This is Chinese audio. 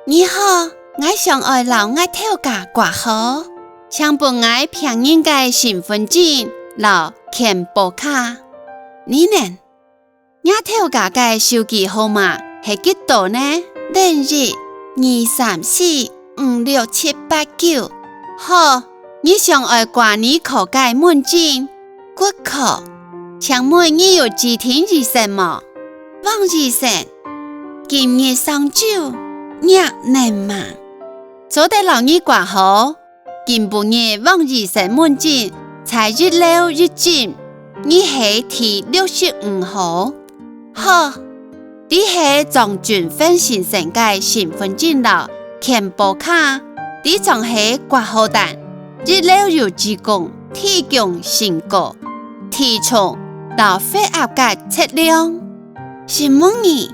你好，我想要留我头家挂号，想帮我骗人嘅身份证、留健保卡。你呢？我头家嘅手機號碼係幾多呢？0123456789。好，你想要掛你考嘅門證、骨考，請問你有幾天日程嗎？王醫生，今日上晝2年嘛，做得留你掛號。今半日王醫生門診才日溜日進，你係第65號。好，你係張俊芬先生嘅身份證咯，健保卡，你仲係掛號單，日溜有職工提供身高、體重、到血壓嘅測量，什麼呢？